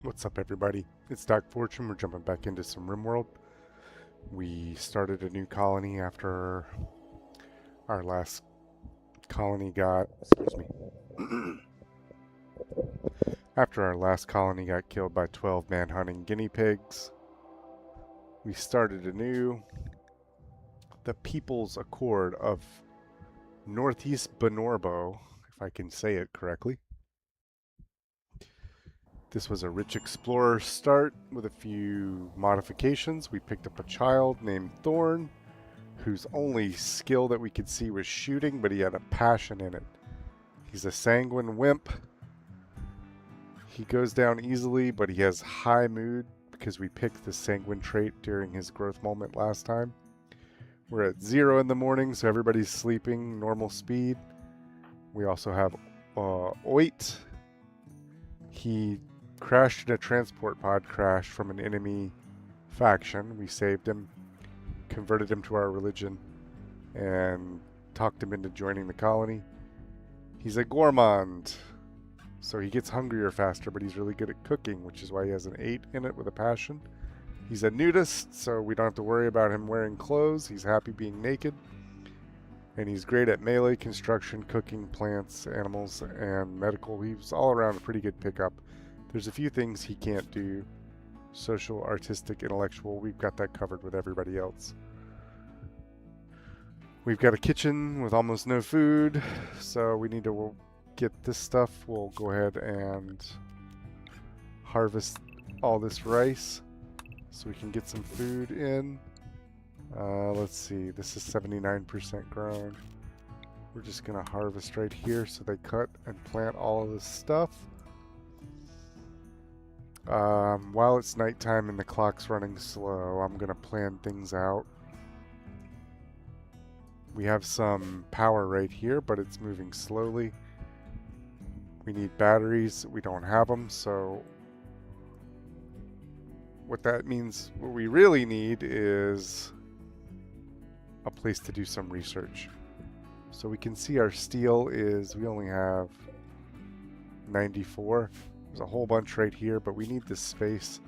What's up, everybody? It's Doc Fortune. We're jumping back into some Rimworld. We started a new colony after our last colony got, excuse me, after our last colony got killed by 12 man-hunting guinea pigs. We started anew. The People's Accord of Northeast Bonorbo, if I can say it correctly. This was a rich explorer start with a few modifications. We picked up a child named Thorn, whose only skill that we could see was shooting, but he had a passion in it. He's a sanguine wimp. He goes down easily, but he has high mood because we picked the sanguine trait during his growth moment last time. We're at 0 in the morning, so everybody's sleeping, normal speed. We also have Oit. He crashed in a transport pod crash from an enemy faction. We saved him, converted him to our religion, and talked him into joining the colony. He's a gourmand, so he gets hungrier faster, but he's really good at cooking, which is why he has an 8 in it with a passion. He's a nudist, so we don't have to worry about him wearing clothes. He's happy being naked. And he's great at melee, construction, cooking, plants, animals, and medical. He's all around a pretty good pickup. There's a few things he can't do. Social, artistic, intellectual. We've got that covered with everybody else. We've got a kitchen with almost no food, so we need to get this stuff. We'll go ahead and harvest all this rice so we can get some food in. Let's see, this is 79% grown. We're just gonna harvest right here so they cut and plant all of this stuff. While it's nighttime and the clock's running slow, I'm gonna plan things out. We have some power right here, but it's moving slowly. We need batteries. We don't have them, so what that means, what we really need is a place to do some research. So we can see our steel is, we only have 94. There's a whole bunch right here, but we need this space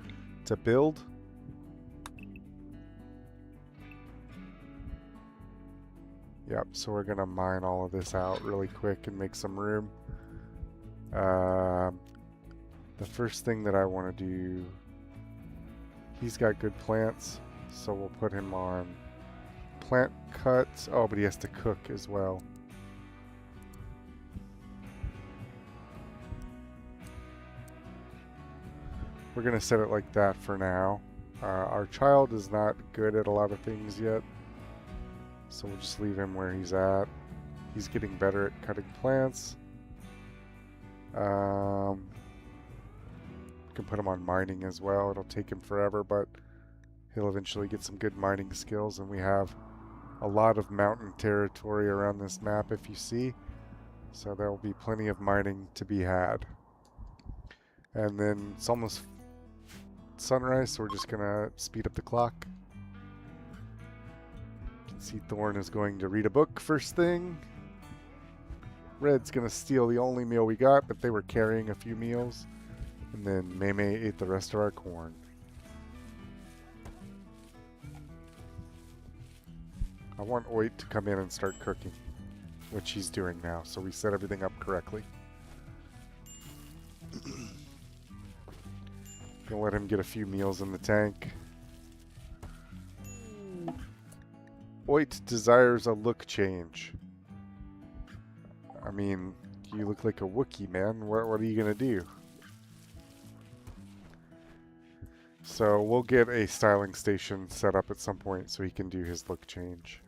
to build. Yep, so we're gonna mine all of this out really quick and make some room. The first thing that I want to do, he's got good plants, so we'll put him on plant cuts. Oh, but he has to cook as well. We're going to set it like that for now. Our child is not good at a lot of things yet, so we'll just leave him where he's at. He's getting better at cutting plants. We can put him on mining as well. It'll take him forever, but he'll eventually get some good mining skills, and we have a lot of mountain territory around this map, if you see. So there will be plenty of mining to be had. And then it's almost sunrise, so we're just gonna speed up the clock. You can see Thorn is going to read a book first thing. Red's gonna steal the only meal we got, but they were carrying a few meals. And then Maymay ate the rest of our corn. I want Oit to come in and start cooking, which he's doing now, so we set everything up correctly. Gonna let him get a few meals in the tank. Oit desires a look change. I mean, you look like a Wookie, man. What are you gonna do? So we'll get a styling station set up at some point so he can do his look change.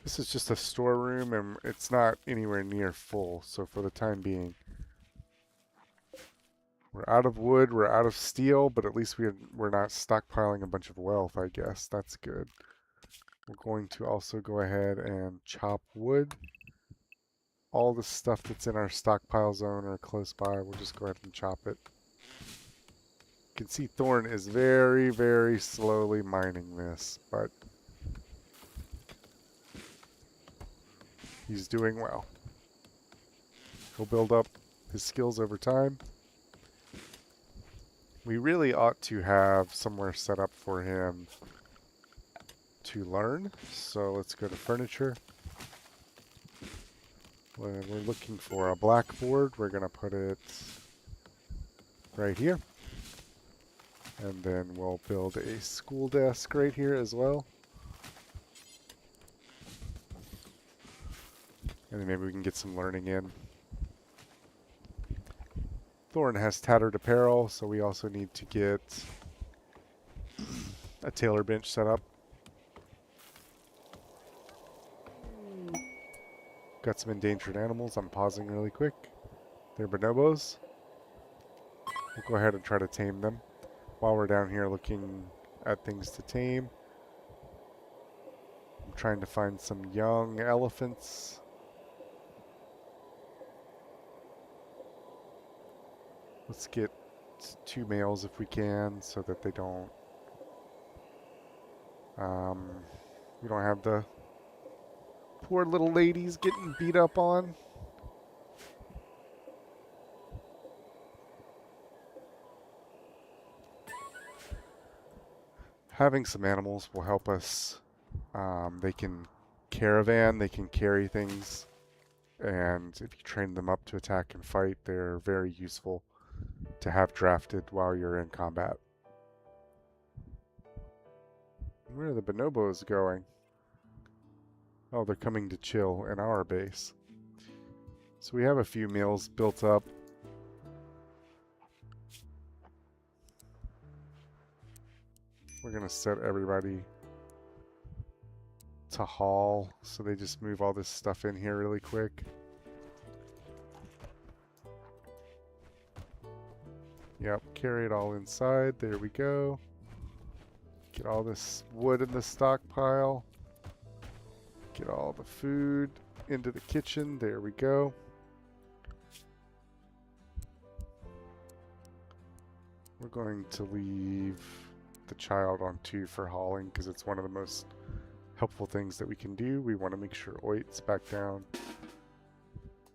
This is just a storeroom, and it's not anywhere near full, so for the time being, we're out of wood, we're out of steel, but at least we're not stockpiling a bunch of wealth, I guess. That's good. We're going to also go ahead and chop wood. All the stuff that's in our stockpile zone or close by, we'll just go ahead and chop it. You can see Thorn is very, very slowly mining this, but he's doing well. He'll build up his skills over time. We really ought to have somewhere set up for him to learn. So let's go to furniture. When we're looking for a blackboard, we're going to put it right here. And then we'll build a school desk right here as well. And then maybe we can get some learning in. Thorn has tattered apparel, so we also need to get a tailor bench set up. Got some endangered animals. I'm pausing really quick. They're bonobos. We'll go ahead and try to tame them. While we're down here looking at things to tame, I'm trying to find some young elephants. Let's get 2 males if we can, so that they don't we don't have the poor little ladies getting beat up on. Having some animals will help us. They can caravan, they can carry things, and if you train them up to attack and fight, they're very useful to have drafted while you're in combat. Where are the bonobos going? Oh, they're coming to chill in our base. So we have a few meals built up. We're going to set everybody to haul, so they just move all this stuff in here really quick. Yep, carry it all inside. There we go. Get all this wood in the stockpile. Get all the food into the kitchen. There we go. We're going to leave the child on 2 for hauling because it's one of the most helpful things that we can do. We want to make sure Oit's back down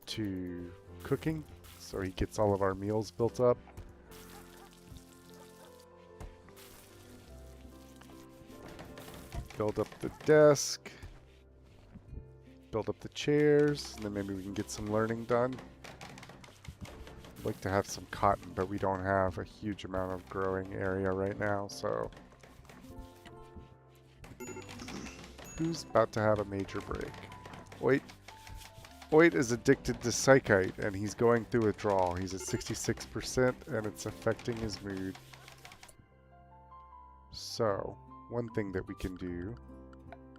to cooking so he gets all of our meals built up. Build up the desk. Build up the chairs, and then maybe we can get some learning done. I'd like to have some cotton, but we don't have a huge amount of growing area right now, so... Who's about to have a major break? Oit is addicted to psychite, and he's going through withdrawal. He's at 66%, and it's affecting his mood. So, one thing that we can do...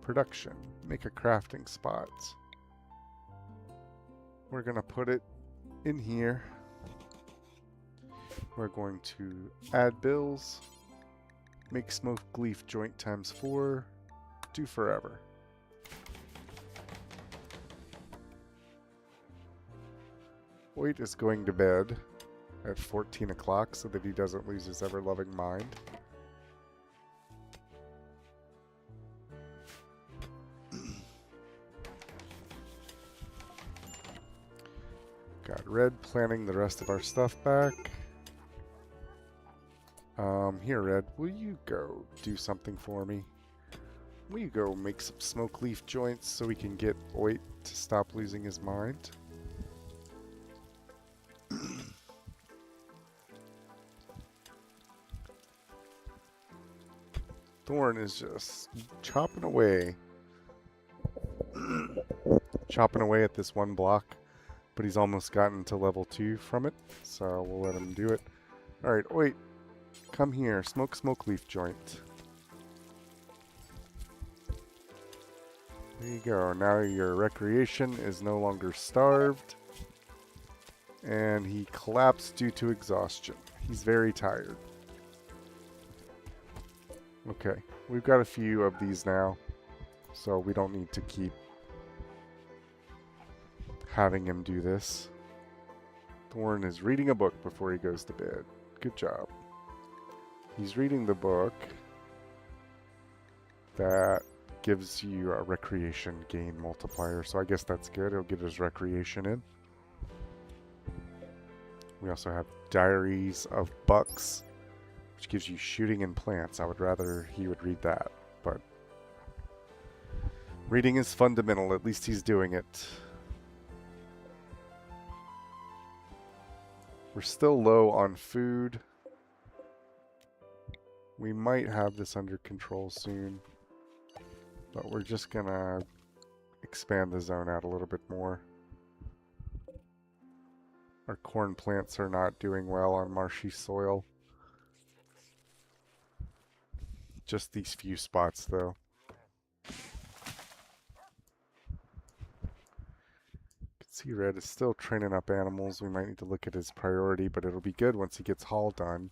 Production. Make a crafting spot. We're going to put it in here. We're going to add bills. Make smoked leaf joint ×4. Do forever. Oit is going to bed at 14 o'clock so that he doesn't lose his ever-loving mind. Got Red planning the rest of our stuff back. Here, Red, will you go do something for me? Will you go make some smoke leaf joints so we can get Oit to stop losing his mind? Thorn is just chopping away. Chopping away at this one block. But he's almost gotten to level 2 from it, so we'll let him do it. Alright, Oit, come here. Smoke leaf joint. There you go. Now your recreation is no longer starved. And he collapsed due to exhaustion. He's very tired. Okay, we've got a few of these now, so we don't need to keep having him do this. Thorn is reading a book before he goes to bed. Good job. He's reading the book that gives you a recreation gain multiplier, so I guess that's good. He'll get his recreation in. We also have Diaries of Bucks, which gives you shooting and plants. I would rather he would read that, but reading is fundamental. At least he's doing it. We're still low on food. We might have this under control soon, but we're just gonna expand the zone out a little bit more. Our corn plants are not doing well on marshy soil. Just these few spots though. See, Red is still training up animals. We might need to look at his priority, but it'll be good once he gets haul done.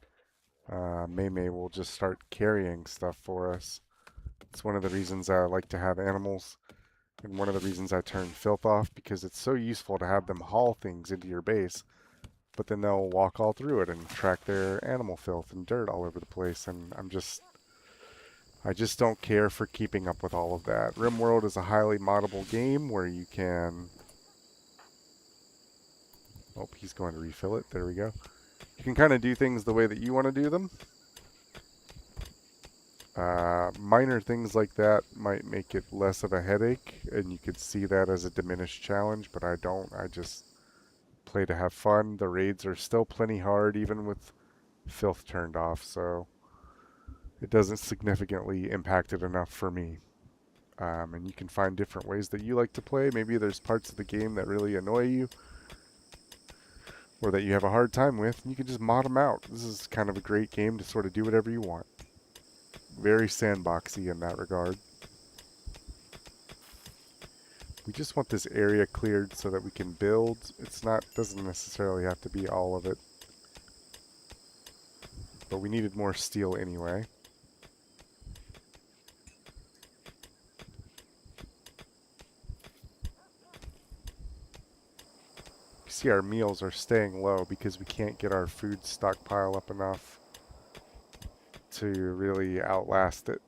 May will just start carrying stuff for us. It's one of the reasons I like to have animals, and one of the reasons I turn filth off, because it's so useful to have them haul things into your base, but then they'll walk all through it and track their animal filth and dirt all over the place, and I just don't care for keeping up with all of that. Rimworld is a highly moddable game where you can... Oh, he's going to refill it. There we go. You can kind of do things the way that you want to do them. Minor things like that might make it less of a headache, and you could see that as a diminished challenge, but I don't. I just play to have fun. The raids are still plenty hard, even with filth turned off, so it doesn't significantly impact it enough for me. And you can find different ways that you like to play. Maybe there's parts of the game that really annoy you, or that you have a hard time with, and you can just mod them out. This is kind of a great game to sort of do whatever you want. Very sandboxy in that regard. We just want this area cleared so that we can build. Doesn't necessarily have to be all of it. But we needed more steel anyway. See, our meals are staying low because we can't get our food stockpile up enough to really outlast it.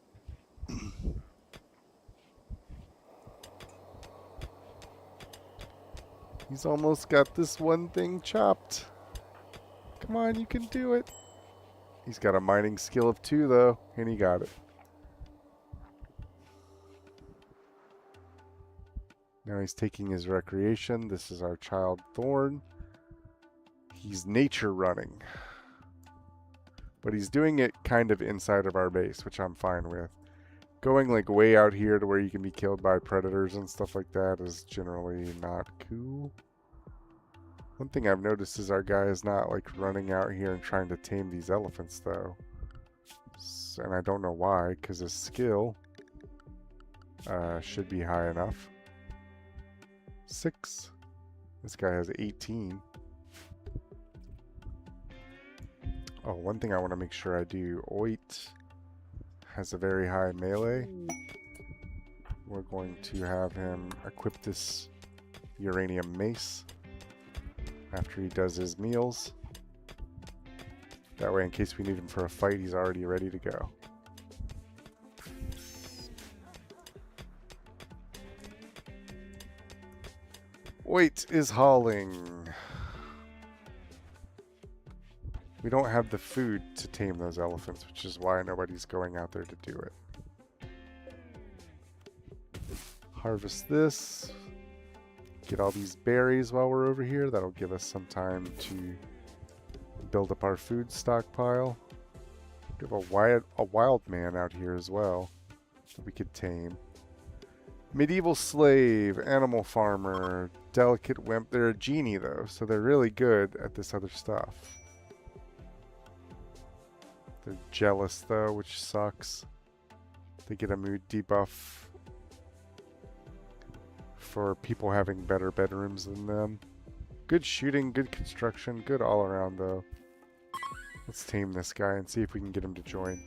He's almost got this one thing chopped. Come on, you can do it. He's got a mining skill of 2 though, and he got it. Now he's taking his recreation. This is our child Thorn. He's nature running. But he's doing it kind of inside of our base, which I'm fine with. Going like way out here to where you can be killed by predators and stuff like that is generally not cool. One thing I've noticed is our guy is not like running out here and trying to tame these elephants though. And I don't know why, because his skill should be high enough. 6. This guy has 18. Oh, one thing I want to make sure I do. Oit has a very high melee. We're going to have him equip this uranium mace after he does his meals. That way, in case we need him for a fight, he's already ready to go. Oit is hauling. We don't have the food to tame those elephants, which is why nobody's going out there to do it. Harvest this. Get all these berries while we're over here. That'll give us some time to build up our food stockpile. We have a wild man out here as well that we could tame. Medieval slave, animal farmer, delicate wimp. They're a genie though, so they're really good at this other stuff. They're jealous though, which sucks. They get a mood debuff for people having better bedrooms than them. Good shooting, good construction, good all around though. Let's tame this guy and see if we can get him to join.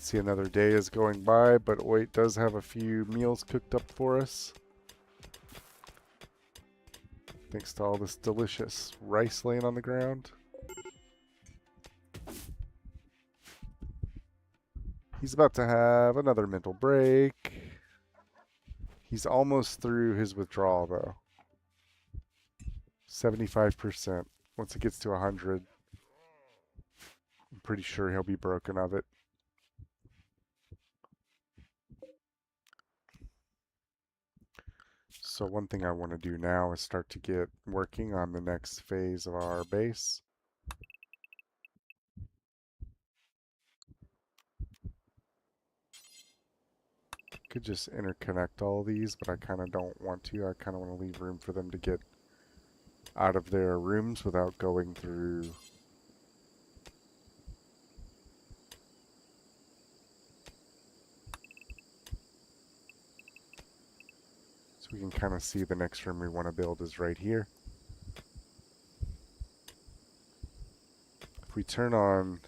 See, another day is going by, but Oit does have a few meals cooked up for us. Thanks to all this delicious rice laying on the ground. He's about to have another mental break. He's almost through his withdrawal, though. 75%. Once it gets to 100, I'm pretty sure he'll be broken of it. So one thing I want to do now is start to get working on the next phase of our base. Could just interconnect all of these, but I kind of don't want to. I kind of want to leave room for them to get out of their rooms without going through so we can kind of see the next room we want to build is right here. If we turn on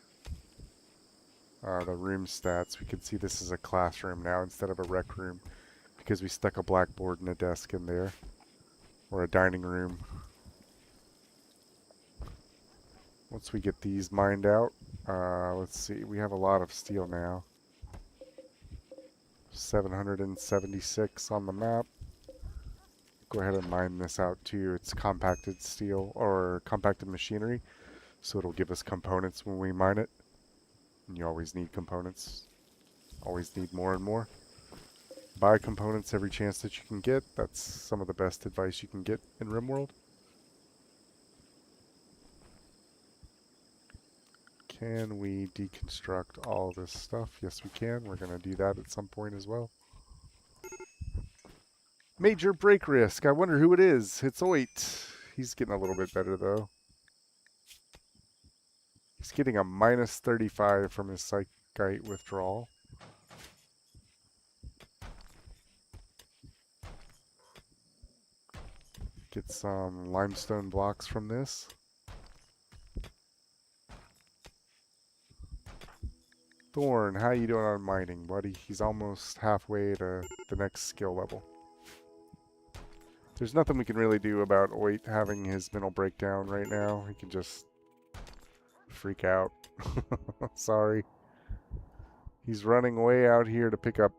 the room stats, we can see this is a classroom now instead of a rec room because we stuck a blackboard and a desk in there, or a dining room. Once we get these mined out, let's see, we have a lot of steel now. 776 on the map. Go ahead and mine this out too. It's compacted steel, or compacted machinery, so it'll give us components when we mine it. And you always need components. Always need more and more. Buy components every chance that you can get. That's some of the best advice you can get in Rimworld. Can we deconstruct all this stuff? Yes, we can. We're going to do that at some point as well. Major break risk. I wonder who it is. It's Oit. He's getting a little bit better, though. He's getting a minus 35 from his Psychite withdrawal. Get some limestone blocks from this. Thorn, how you doing on mining, buddy? He's almost halfway to the next skill level. There's nothing we can really do about Oit having his mental breakdown right now. He can just freak out. Sorry. He's running way out here to pick up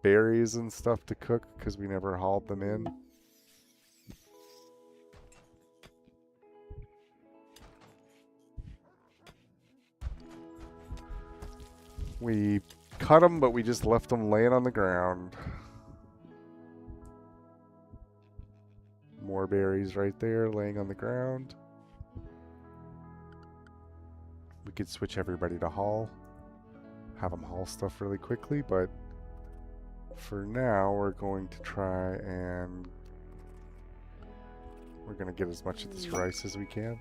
berries and stuff to cook because we never hauled them in. We cut them, but we just left them laying on the ground. More berries right there laying on the ground. We could switch everybody to haul. Have them haul stuff really quickly, but for now we're going to try and we're going to get as much of this rice as we can.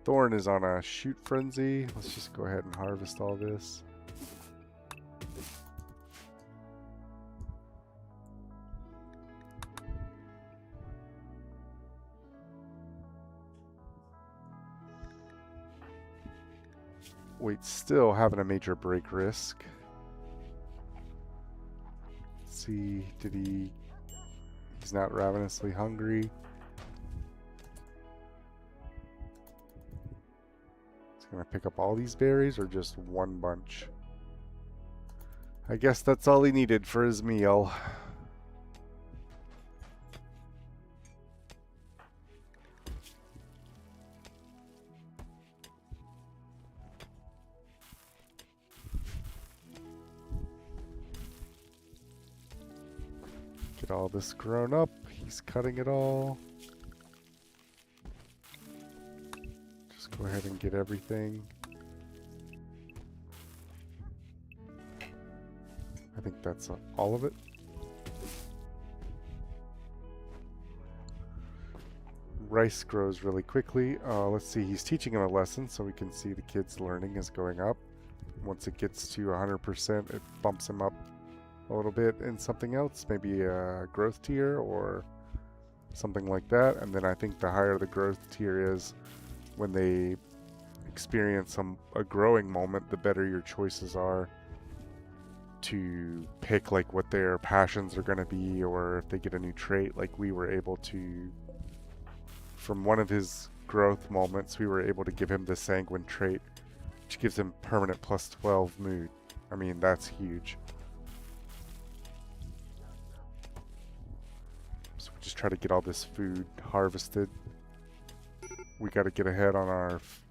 Thorn is on a shoot frenzy. Let's just go ahead and harvest all this. Wait, still having a major break risk. Let's see, he's not ravenously hungry. Gonna pick up all these berries or just one bunch? I guess that's all he needed for his meal. Get all this grown up. He's cutting it all. Go ahead and get everything. I think that's all of it. Rice grows really quickly. Let's see, he's teaching him a lesson so we can see the kid's learning is going up. Once it gets to 100%, it bumps him up a little bit in something else, maybe a growth tier or something like that. And then I think the higher the growth tier is, when they experience a growing moment, the better your choices are to pick like what their passions are going to be, or if they get a new trait. Like we were able to, from one of his growth moments, we were able to give him the sanguine trait, which gives him permanent +12 mood. I mean, that's huge. So we just try to get all this food harvested. We got to get ahead on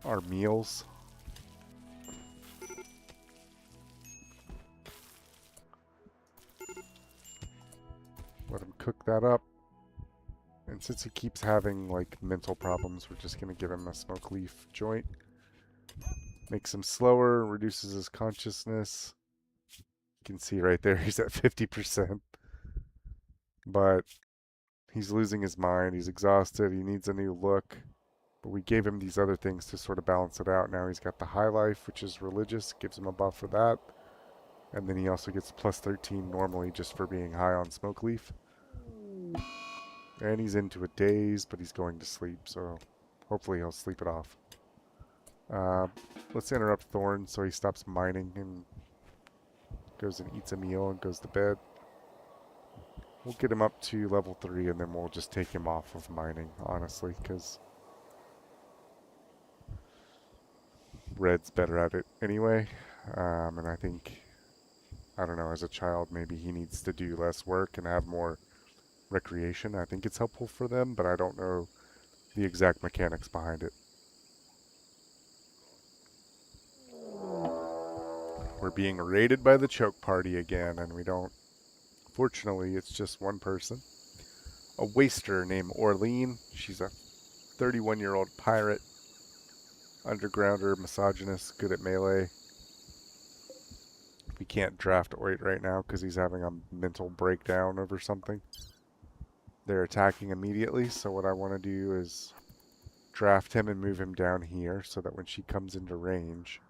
our meals. Let him cook that up. And since he keeps having like mental problems, we're just going to give him a smoke leaf joint. Makes him slower, reduces his consciousness. You can see right there he's at 50%. But he's losing his mind, he's exhausted, he needs a new look. But we gave him these other things to sort of balance it out. Now he's got the high life, which is religious, gives him a buff for that. And then he also gets plus 13 normally just for being high on smoke leaf. And he's into a daze, but he's going to sleep, so hopefully he'll sleep it off. Let's interrupt Thorn so he stops mining and goes and eats a meal and goes to bed. We'll get him up to level 3 and then we'll just take him off of mining, honestly, because Red's better at it anyway. And I think, I don't know, as a child maybe he needs to do less work and have more recreation. I think it's helpful for them, but I don't know the exact mechanics behind it. We're being raided by the choke party again, and we don't... Fortunately, it's just one person. A waster named Orlean. She's a 31-year-old pirate. Undergrounder, misogynist, good at melee. We can't draft Oit right now because he's having a mental breakdown over something. They're attacking immediately, so what I want to do is draft him and move him down here so that when she comes into range,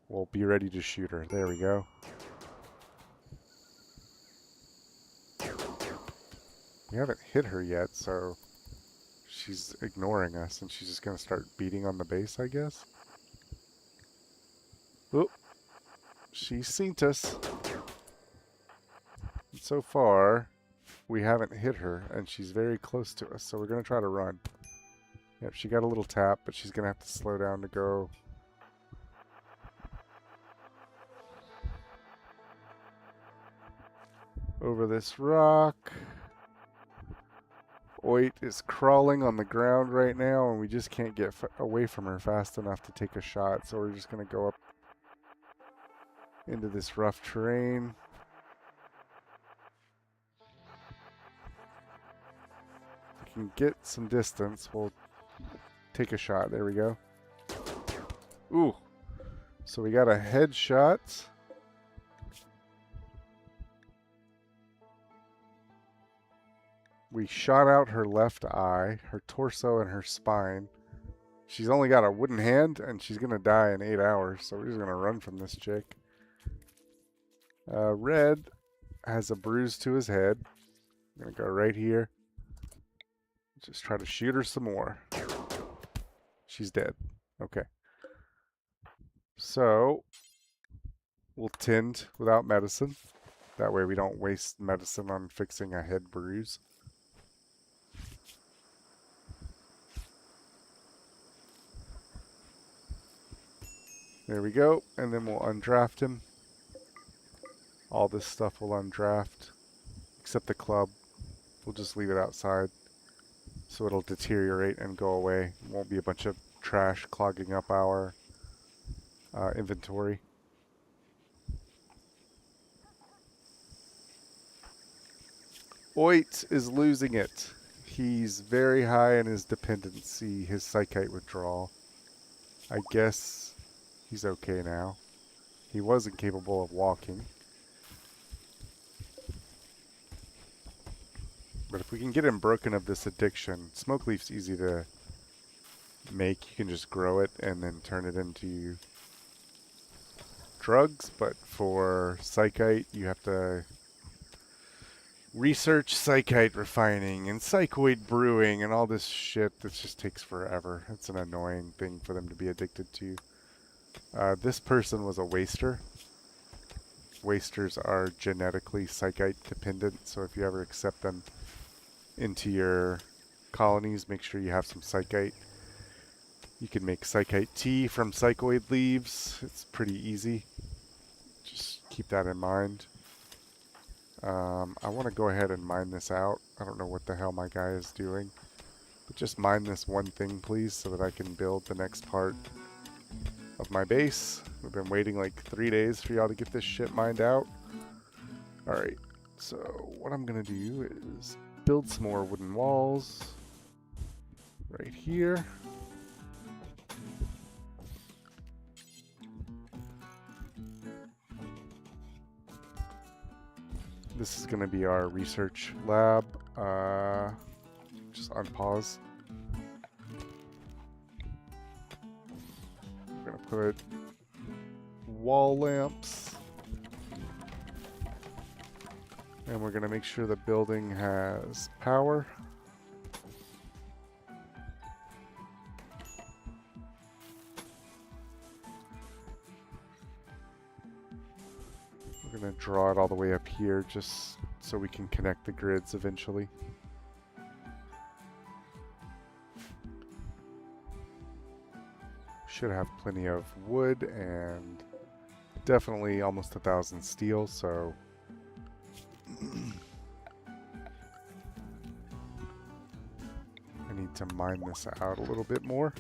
we'll be ready to shoot her. There we go. We haven't hit her yet, so she's ignoring us, and she's just going to start beating on the base, I guess. Oop. She's seen us. And so far, we haven't hit her, and she's very close to us, so we're going to try to run. Yep, she got a little tap, but she's going to have to slow down to go. Over this rock. Oit is crawling on the ground right now, and we just can't get away from her fast enough to take a shot, so we're just going to go up into this rough terrain. If we can get some distance, we'll take a shot. There we go. Ooh. So we got a headshot. We shot out her left eye, her torso, and her spine. She's only got a wooden hand, and she's going to die in 8 hours, so we're just going to run from this chick. Red has a bruise to his head. I'm going to go right here. Just try to shoot her some more. She's dead. Okay. So, we'll tend without medicine. That way we don't waste medicine on fixing a head bruise. There we go, and then we'll undraft him. All this stuff will undraft, except the club. We'll just leave it outside, so it'll deteriorate and go away. It won't be a bunch of trash clogging up our inventory. Oit is losing it. He's very high in his dependency, his psychite withdrawal. I guess he's okay now. He was incapable of walking. But if we can get him broken of this addiction, smoke leaf's easy to make. You can just grow it and then turn it into drugs. But for psychite, you have to research psychite refining and psychoid brewing and all this shit that just takes forever. It's an annoying thing for them to be addicted to. This person was a waster. Wasters are genetically psychite dependent, so if you ever accept them into your colonies, make sure you have some psychite. You can make psychite tea from psychoid leaves. It's pretty easy. Just keep that in mind. I want to go ahead and mine this out. I don't know what the hell my guy is doing. But just mine this one thing, please, so that I can build the next part of my base. We've been waiting like 3 days for y'all to get this shit mined out. Alright, so what I'm going to do is build some more wooden walls right here. This is going to be our research lab. Just unpause. We're going to put wall lamps. And we're going to make sure the building has power. We're going to draw it all the way up here just so we can connect the grids eventually. Should have plenty of wood and definitely almost 1,000 steel, so I need to mine this out a little bit more.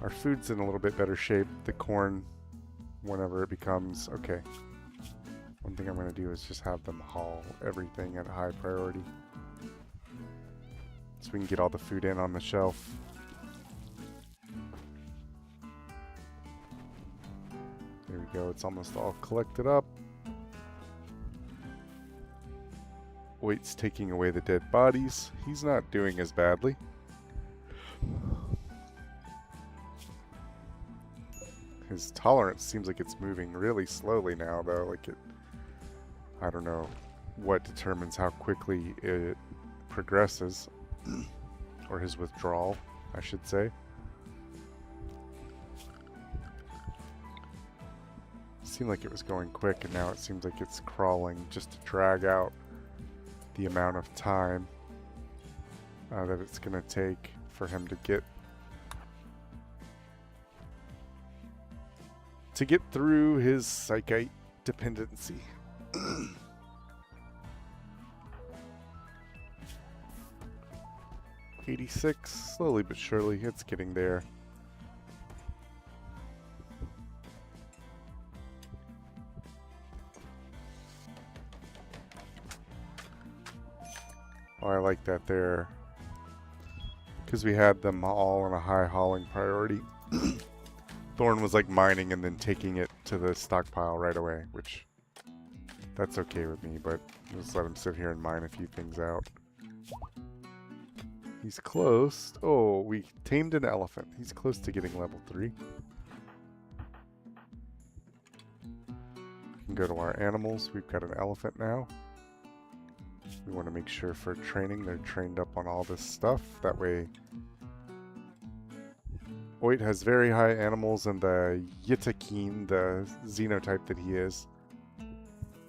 Our food's in a little bit better shape. The corn, whenever it becomes... Okay. One thing I'm going to do is just have them haul everything at high priority. So we can get all the food in on the shelf. There we go. It's almost all collected up. Wait's taking away the dead bodies. He's not doing as badly. His tolerance seems like it's moving really slowly now, though. Like it, I don't know what determines how quickly it progresses, or his withdrawal, I should say. It seemed like it was going quick, and now it seems like it's crawling just to drag out the amount of time that it's going to take for him to get through his psychite dependency. 86, slowly but surely, it's getting there. Oh, I like that there. Because we had them all in a high hauling priority. Thorn was like mining and then taking it to the stockpile right away, which that's okay with me, but just let him sit here and mine a few things out. He's close. Oh, we tamed an elephant. He's close to getting level 3. We can go to our animals. We've got an elephant now. We want to make sure for training they're trained up on all this stuff. That way Oit has very high animals, and the Yitakeen, the xenotype that he is,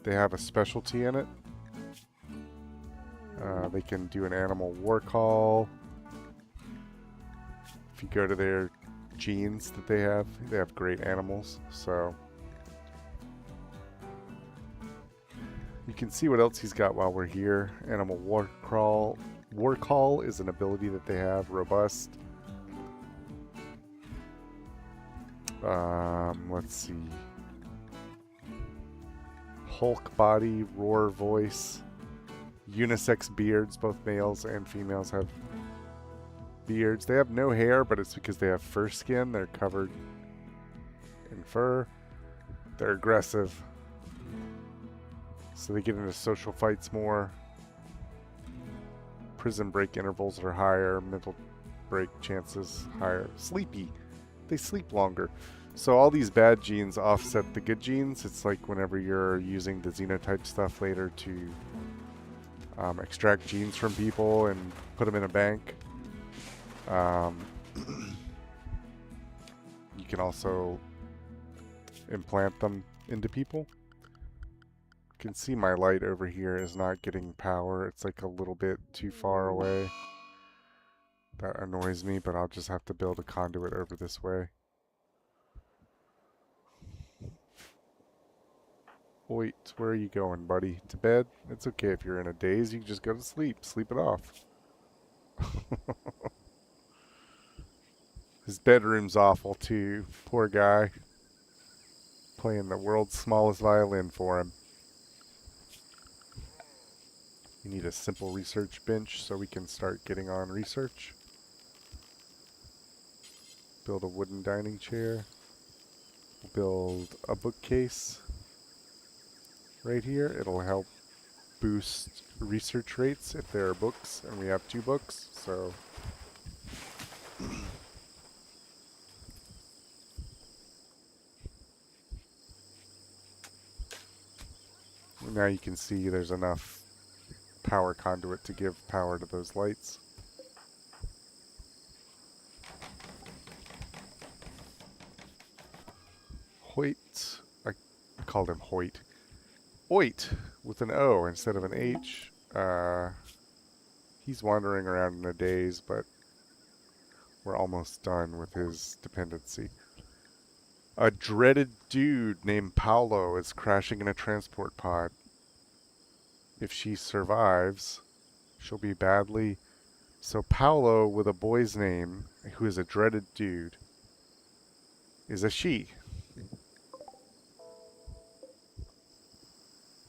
they have a specialty in it. They can do an animal war call. If you go to their genes that they have great animals, so you can see what else he's got while we're here. Animal war call is an ability that they have, robust. Let's see. Hulk body, roar voice, unisex beards. Both males and females have beards. They have no hair, but it's because they have fur skin. They're covered in fur. They're aggressive, so they get into social fights more. Prison break intervals are higher. Mental break chances higher. Sleepy. They sleep longer. So all these bad genes offset the good genes. It's like whenever you're using the xenotype stuff later to extract genes from people and put them in a bank. You can also implant them into people. can see my light over here is not getting power. It's like a little bit too far away. That annoys me, but I'll just have to build a conduit over this way. Wait, where are you going, buddy? To bed? It's okay if you're in a daze. You can just go to sleep. Sleep it off. His bedroom's awful, too. Poor guy. Playing the world's smallest violin for him. We need a simple research bench so we can start getting on research. Build a wooden dining chair. Build a bookcase right here. It'll help boost research rates if there are books, and we have 2 books, so now you can see there's enough power conduit to give power to those lights. Hoyt, I called him Hoyt. Hoyt with an O instead of an H. He's wandering around in a daze, but we're almost done with his dependency. A dreaded dude named Paolo is crashing in a transport pod. If she survives, she'll be badly... So Paolo with a boy's name, who is a dreaded dude, is a she.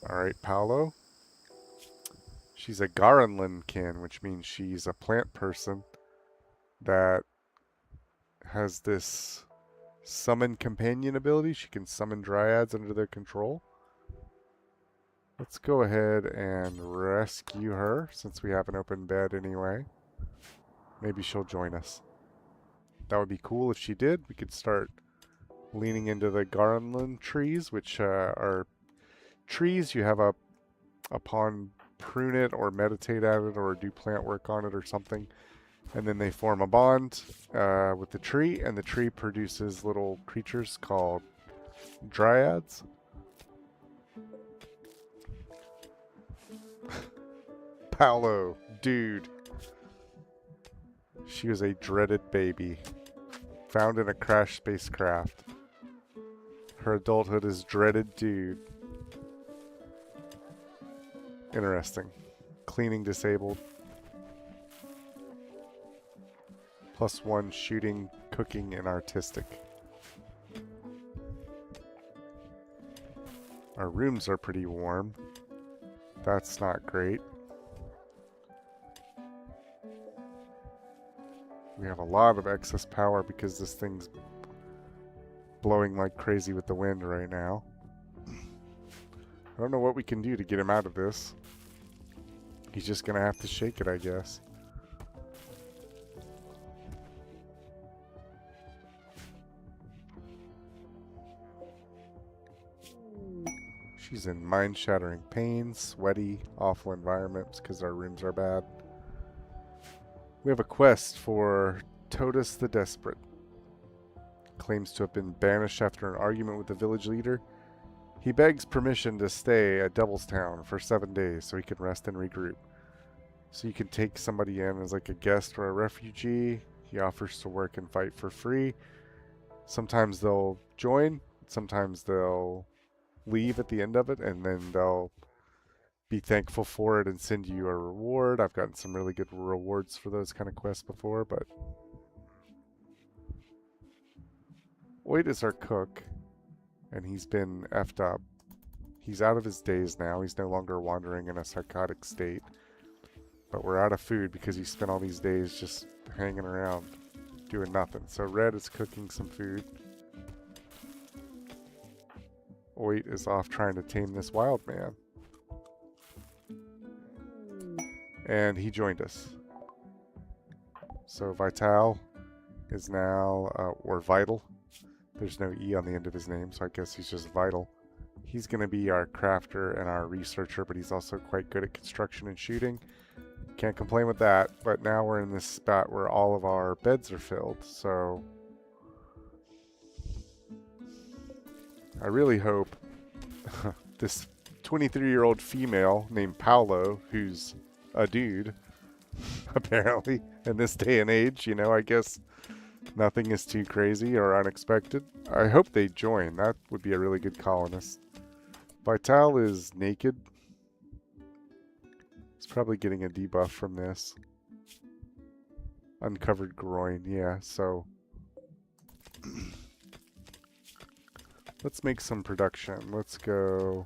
Alright, Paolo. She's a Garanlinkin, which means she's a plant person that has this summon companion ability. She can summon dryads under their control. Let's go ahead and rescue her, since we have an open bed anyway. Maybe she'll join us. That would be cool if she did. We could start leaning into the Garanlin trees, which are trees you have upon prune it or meditate at it or do plant work on it or something, and then they form a bond with the tree, and the tree produces little creatures called dryads. Paolo, dude. She was a dreaded baby, found in a crashed spacecraft. Her adulthood is dreaded dude. Interesting. Cleaning disabled. +1 shooting, cooking, and artistic. Our rooms are pretty warm. That's not great. We have a lot of excess power because this thing's blowing like crazy with the wind right now. I don't know what we can do to get him out of this. He's just gonna have to shake it, I guess. She's in mind-shattering pain, sweaty, awful environments because our rooms are bad. We have a quest for Totus the Desperate. Claims to have been banished after an argument with the village leader. He begs permission to stay at Devilstown for 7 days so he can rest and regroup. So you can take somebody in as like a guest or a refugee. He offers to work and fight for free. Sometimes they'll join, sometimes they'll leave at the end of it, and then they'll be thankful for it and send you a reward. I've gotten some really good rewards for those kind of quests before, but Wade is our cook, and he's been effed up. He's out of his daze now. He's no longer wandering in a psychotic state. But we're out of food because he spent all these days just hanging around doing nothing. So Red is cooking some food. Oit is off trying to tame this wild man. And he joined us. So Vital is now, or Vital. There's no E on the end of his name, so I guess he's just Vital. He's going to be our crafter and our researcher, but he's also quite good at construction and shooting. Can't complain with that, but now we're in this spot where all of our beds are filled, so I really hope this 23-year-old female named Paolo, who's a dude, apparently, in this day and age. You know, I guess nothing is too crazy or unexpected. I hope they join. That would be a really good colonist. Vital is naked. He's probably getting a debuff from this. Uncovered groin, yeah, so... Let's make some production. Let's go...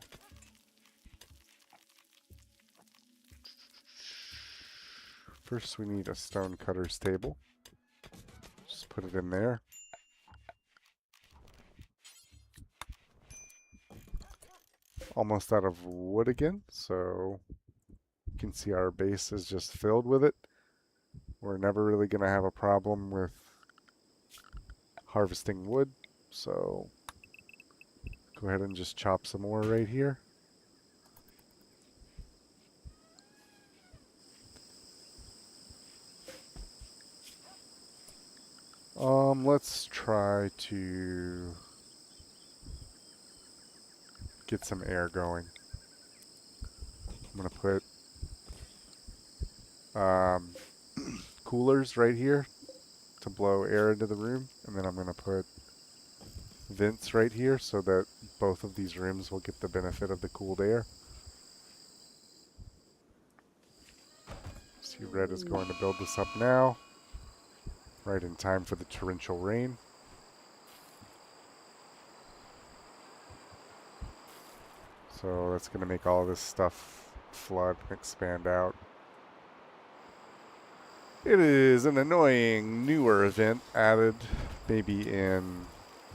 First we need a stone cutter's table. Just put it in there. Almost out of wood again, so you can see our base is just filled with it. We're never really going to have a problem with harvesting wood, so go ahead and just chop some more right here. Let's try to get some air going. I'm going to put coolers right here to blow air into the room, and then I'm going to put vents right here so that both of these rooms will get the benefit of the cooled air. See, Red is going to build this up now, right in time for the torrential rain. So that's going to make all this stuff flood and expand out. It is an annoying newer event added maybe in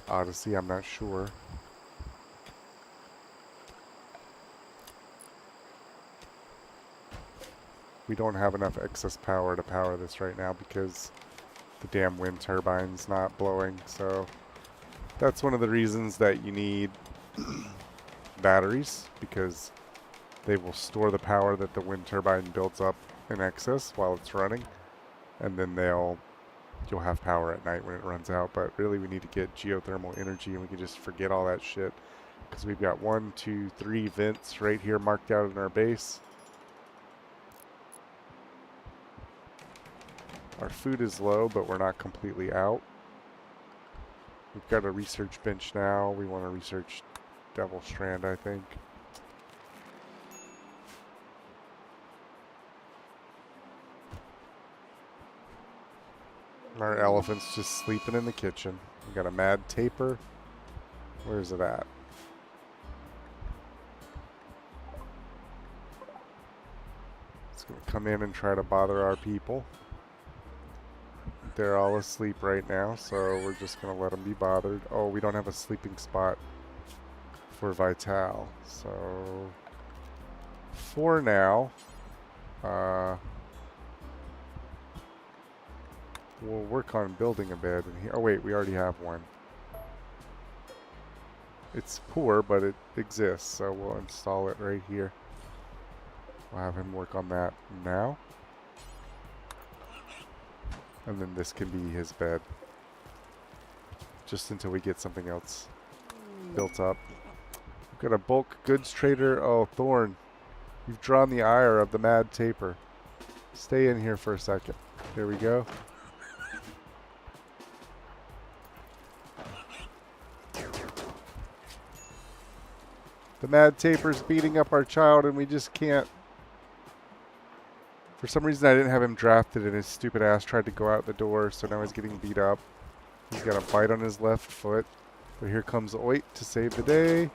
Odyssey, I'm not sure. We don't have enough excess power to power this right now because the damn wind turbine's not blowing, so that's one of the reasons that you need batteries, because they will store the power that the wind turbine builds up in excess while it's running, and then you'll have power at night when it runs out. But really we need to get geothermal energy, and we can just forget all that shit because we've got 1, 2, 3 vents right here marked out in our base. Our food is low, but we're not completely out. We've got a research bench now. We want to research Devil Strand, I think. Our elephant's just sleeping in the kitchen. We got a mad taper. Where is it at? It's going to come in and try to bother our people. They're all asleep right now, so we're just going to let them be bothered. Oh, we don't have a sleeping spot for Vital. So, for now, we'll work on building a bed in here. Oh wait, we already have one. It's poor, but it exists, so we'll install it right here. We'll have him work on that now. And then this can be his bed. Just until we get something else built up. We've got a bulk goods trader. Oh, Thorn. You've drawn the ire of the mad taper. Stay in here for a second. There we go. The mad taper's beating up our child, and we just can't. For some reason, I didn't have him drafted, and his stupid ass tried to go out the door, so now he's getting beat up. He's got a bite on his left foot. But here comes Oit to save the day.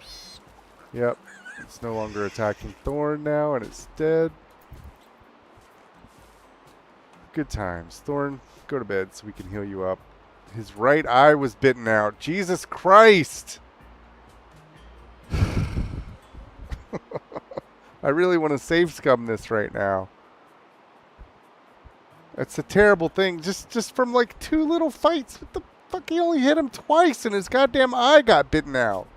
Yep, it's no longer attacking Thorn now, and it's dead. Good times. Thorn, go to bed so we can heal you up. His right eye was bitten out. Jesus Christ! I really want to save scum this right now. That's a terrible thing. Just from like 2 little fights. What the fuck? He only hit him twice and his goddamn eye got bitten out.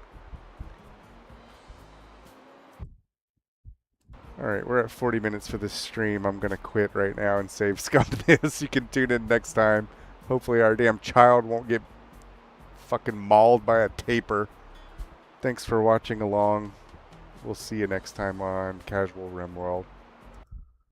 Alright, we're at 40 minutes for this stream. I'm going to quit right now and save scum this. You can tune in next time. Hopefully our damn child won't get fucking mauled by a taper. Thanks for watching along. We'll see you next time on Casual Rimworld.